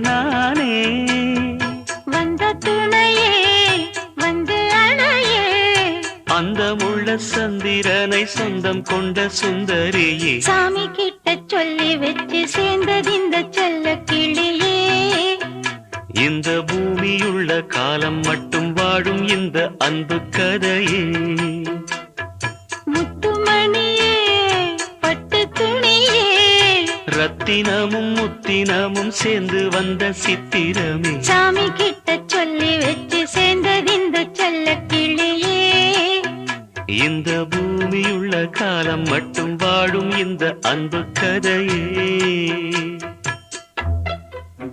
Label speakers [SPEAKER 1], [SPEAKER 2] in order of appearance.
[SPEAKER 1] நானே
[SPEAKER 2] வந்த துணையே வந்து அணையே
[SPEAKER 1] அந்த முள்ள சந்திரனை சொந்தம் கொண்ட சுந்தரியே
[SPEAKER 2] சாமி கிட்ட சொல்லி வச்சு சேர்ந்தது இந்த செல்ல கிளியே
[SPEAKER 1] இந்த பூமியுள்ள காலம் மட்டும் வாழும் இந்த அன்பு கதையே
[SPEAKER 2] முத்துமணியே பட்டு துணியே
[SPEAKER 1] ரத்தினமும் முத்தினமும் சேர்ந்து வந்த சித்திரமே
[SPEAKER 2] சாமி கிட்ட சொல்லி வச்சு சேர்ந்தது இந்த செல்ல கிளியே
[SPEAKER 1] இந்த பூமியுள்ள காலம் மட்டும் வாழும் இந்த அன்பு கதையே